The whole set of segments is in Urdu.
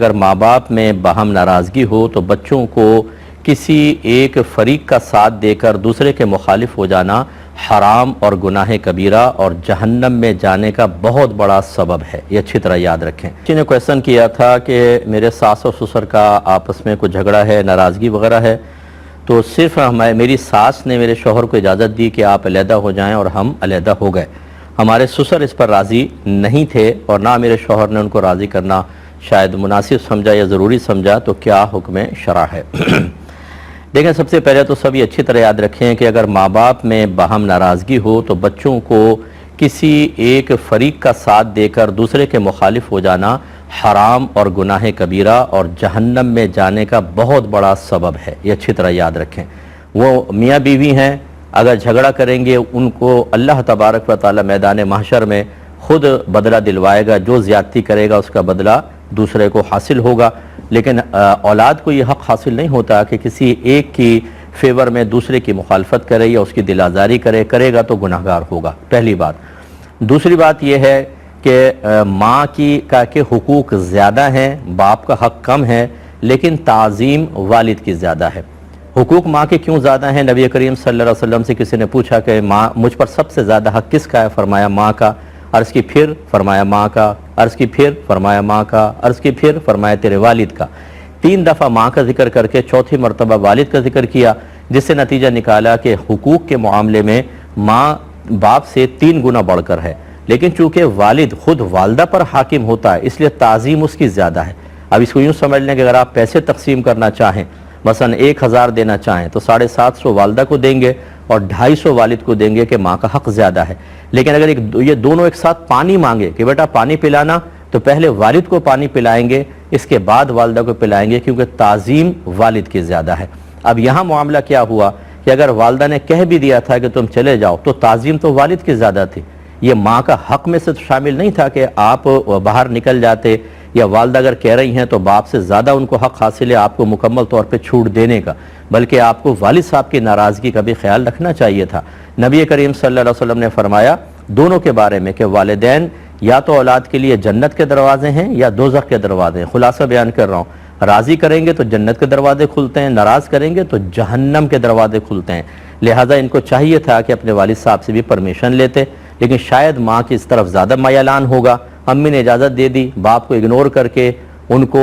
اگر ماں باپ میں باہم ناراضگی ہو تو بچوں کو کسی ایک فریق کا ساتھ دے کر دوسرے کے مخالف ہو جانا حرام اور گناہ کبیرہ اور جہنم میں جانے کا بہت بڑا سبب ہے۔ یہ اچھی طرح یاد رکھیں۔ کسی نے کویسچن کیا تھا کہ میرے ساس اور سسر کا آپس میں کوئی جھگڑا ہے، ناراضگی وغیرہ ہے، تو صرف میری ساس نے میرے شوہر کو اجازت دی کہ آپ علیحدہ ہو جائیں اور ہم علیحدہ ہو گئے۔ ہمارے سسر اس پر راضی نہیں تھے اور نہ میرے شوہر نے ان کو راضی کرنا شاید مناسب سمجھا یا ضروری سمجھا، تو کیا حکم شرع ہے؟ دیکھیں، سب سے پہلے تو سب یہ اچھی طرح یاد رکھیں کہ اگر ماں باپ میں باہم ناراضگی ہو تو بچوں کو کسی ایک فریق کا ساتھ دے کر دوسرے کے مخالف ہو جانا حرام اور گناہ کبیرہ اور جہنم میں جانے کا بہت بڑا سبب ہے۔ یہ اچھی طرح یاد رکھیں۔ وہ میاں بیوی ہیں، اگر جھگڑا کریں گے ان کو اللہ تبارک و تعالی میدان محشر میں خود بدلہ دلوائے گا۔ جو زیادتی کرے گا اس کا بدلہ دوسرے کو حاصل ہوگا، لیکن اولاد کو یہ حق حاصل نہیں ہوتا کہ کسی ایک کی فیور میں دوسرے کی مخالفت کرے یا اس کی دل آزاری کرے گا تو گناہگار ہوگا، پہلی بات۔ دوسری بات یہ ہے کہ ماں کے حقوق زیادہ ہیں، باپ کا حق کم ہے، لیکن تعظیم والد کی زیادہ ہے۔ حقوق ماں کے کیوں زیادہ ہیں؟ نبی کریم صلی اللہ علیہ وسلم سے کسی نے پوچھا کہ ماں مجھ پر سب سے زیادہ حق کس کا ہے؟ فرمایا ماں کا۔ عرض کی پھر؟ فرمایا ماں کا۔ عرض کی پھر؟ فرمایا ماں کا۔ عرض کی پھر؟ فرمایا تیرے والد کا۔ 3 دفعہ ماں کا ذکر کر کے چوتھی مرتبہ والد کا ذکر کیا، جس سے نتیجہ نکالا کہ حقوق کے معاملے میں ماں باپ سے 3 گنا بڑھ کر ہے، لیکن چونکہ والد خود والدہ پر حاکم ہوتا ہے اس لیے تعظیم اس کی زیادہ ہے۔ اب اس کو یوں سمجھ لیں کہ اگر آپ پیسے تقسیم کرنا چاہیں، مثلا 1000 دینا چاہیں تو 750 والدہ کو دیں گے اور 250 والد کو دیں گے کہ ماں کا حق زیادہ ہے۔ لیکن اگر یہ دونوں ایک ساتھ پانی مانگے کہ بیٹا پانی پلانا، تو پہلے والد کو پانی پلائیں گے، اس کے بعد والدہ کو پلائیں گے، کیونکہ تعظیم والد کی زیادہ ہے۔ اب یہاں معاملہ کیا ہوا کہ اگر والدہ نے کہہ بھی دیا تھا کہ تم چلے جاؤ تو تعظیم تو والد کی زیادہ تھی، یہ ماں کا حق میں سے شامل نہیں تھا کہ آپ باہر نکل جاتے، یا والدہ اگر کہہ رہی ہیں تو باپ سے زیادہ ان کو حق حاصل ہے آپ کو مکمل طور پہ چھوٹ دینے کا، بلکہ آپ کو والد صاحب کی ناراضگی کا بھی خیال رکھنا چاہیے تھا۔ نبی کریم صلی اللہ علیہ وسلم نے فرمایا دونوں کے بارے میں کہ والدین یا تو اولاد کے لیے جنت کے دروازے ہیں یا دوزخ کے دروازے ہیں۔ خلاصہ بیان کر رہا ہوں، راضی کریں گے تو جنت کے دروازے کھلتے ہیں، ناراض کریں گے تو جہنم کے دروازے کھلتے ہیں۔ لہٰذا ان کو چاہیے تھا کہ اپنے والد صاحب سے بھی پرمیشن لیتے، لیکن شاید ماں کی اس طرف زیادہ میلان ہوگا، امی نے اجازت دے دی، باپ کو اگنور کر کے ان کو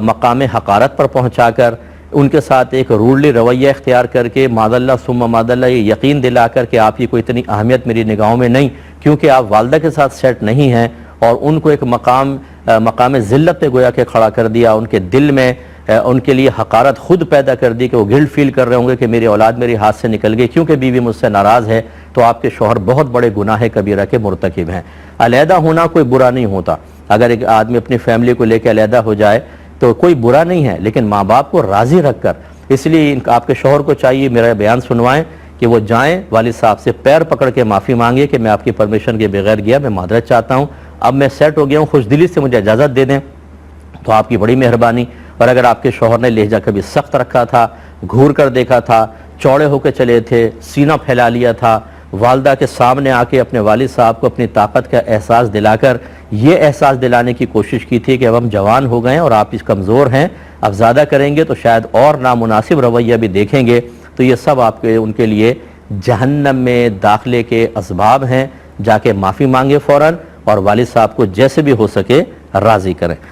مقام حقارت پر پہنچا کر ان کے ساتھ ایک روللی رویہ اختیار کر کے معاذ اللہ ثم معاذ اللہ یہ یقین دلا کر کہ آپ کی کوئی اتنی اہمیت میری نگاہوں میں نہیں، کیونکہ آپ والدہ کے ساتھ سیٹ نہیں ہیں، اور ان کو ایک مقام ذلت پہ گویا کہ کھڑا کر دیا، ان کے دل میں ان کے لیے حقارت خود پیدا کر دی کہ وہ گلٹ فیل کر رہے ہوں گے کہ میری اولاد میری ہاتھ سے نکل گئی کیونکہ بیوی مجھ سے ناراض ہے، تو آپ کے شوہر بہت بڑے گناہ کبیرہ کے مرتکب ہیں۔ علیحدہ ہونا کوئی برا نہیں ہوتا، اگر ایک آدمی اپنی فیملی کو لے کے علیحدہ ہو جائے تو کوئی برا نہیں ہے، لیکن ماں باپ کو راضی رکھ کر، اس لیے آپ کے شوہر کو چاہیے میرا بیان سنوائیں کہ وہ جائیں والد صاحب سے پیر پکڑ کے معافی مانگے کہ میں آپ کی پرمیشن کے بغیر گیا، میں معذرت چاہتا ہوں، اب میں سیٹ ہو گیا ہوں، خوش دلی سے مجھے اجازت دے دیں، تو آپ کی بڑی مہربانی۔ اور اگر آپ کے شوہر نے لہجہ کبھی سخت رکھا تھا، گھور کر دیکھا تھا، چوڑے ہو کے چلے تھے، سینہ پھیلا لیا تھا، والدہ کے سامنے آ کے اپنے والد صاحب کو اپنی طاقت کا احساس دلا کر یہ احساس دلانے کی کوشش کی تھی کہ اب ہم جوان ہو گئے ہیں اور آپ اس کمزور ہیں، اب زیادہ کریں گے تو شاید اور نامناسب رویہ بھی دیکھیں گے، تو یہ سب آپ کے ان کے لیے جہنم میں داخلے کے اسباب ہیں۔ جا کے معافی مانگے فوراً اور والد صاحب کو جیسے بھی ہو سکے راضی کریں۔